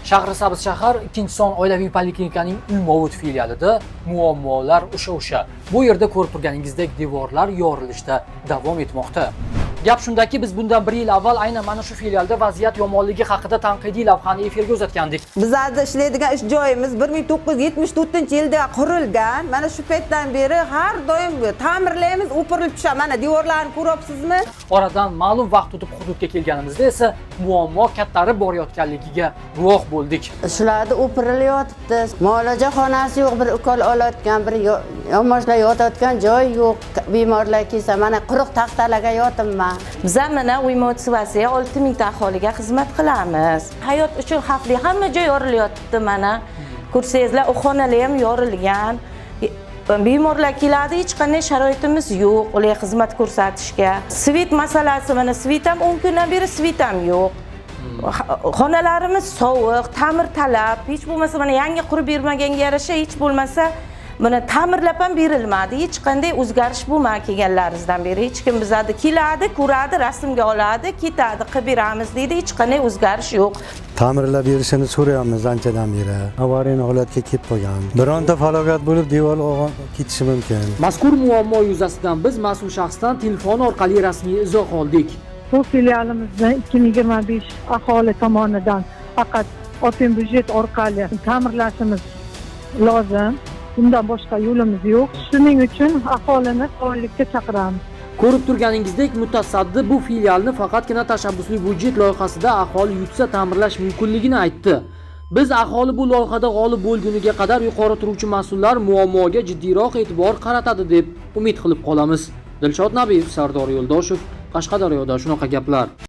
Shahrisabz shahar 2-son oilaviy poliklinikaning Uy-Movut filialida muammolar o'sha. Bu yerda ko'rib turganingizdek devorlar yorilishda davom etmoqda. Gap shundaki, biz bundan 1 yil avval aynan mana shu filialda vaziyat yomonligi haqida tanqidiy lavhani efirga uzatgandik. Bizlarda ishlaydigan ish joyimiz 1974-yilda qurilgan. Mana shu paytdan beri har doim ta'mirlaymiz, o'pirilib tushadi. Mana devorlarni ko'ryapsizmi? Oradan ma'lum vaqt o'tib hududga kelganimizda esa muammo kattarib borayotganligiga guvoh bo'ldik. Shularda o'pirilyotibdi. Muolaja xonasi yo'q, bir ukol olayotgan, bir yomashlar yotayotgan joy yo'q. Bemorlar kelsa mana quruq taxtalarga yotibman. Biz mana Uy-Movut Svasiya 6000 ta aholiga xizmat qilamiz. Hayot uchun xavfli hamma joy yorilyapti mana. Ko'rsangizlar, xonalar ham yorilgan. Bemorlar keladi, hech qanday sharoitimiz yo'q ularga xizmat ko'rsatishga. Svit masalasi, mana svit ham 10 kundan beri svit ham yo'q. Xonalarimiz sovuq, ta'mir talab, hech bo'lmasa mana yangi qurib bermaganga yarasha hech bo'lmasa buni ta'mirlab ham berilmadi. Hech qanday o'zgarish bo'lmadi kelganlaringizdan beri. Hech kim bizlarni keladi, ko'radi, rasmga oladi, ketadi, qilib beramiz deydi. Hech qanday o'zgarish yo'q. Ta'mirlab berishini so'rayapmiz anchadan beri. Avariya holatga kelib qolgan. Bironta falokat bo'lib devor og'ib ketishi mumkin. Mazkur muammo yuzasidan biz mas'ul shaxsdan telefon orqali rasmiy izoh oldik. Bu filialimizda 2025 aholi tomonidan faqat open byudjet orqali ta'mirlashimiz lozim. Bundan boshqa yo'limiz yo'q. Shuning uchun aholini faollikka chaqiramiz. Ko'rib turganingizdek, mutasaddi bu filialni faqatgina tashabbusli byudjet loyihasida aholi yutsa ta'mirlash mumkinligini aytdi. Biz aholi bu loyihada g'olib bo'lguniga qadar yuqori turuvchi mas'ullar muammoga jiddiyroq e'tibor qaratadi deb umid qilib qolamiz. Dilshod Nabiyev, Sardor Yo'ldoshev, Qashqadaryoda shunaqa gaplar.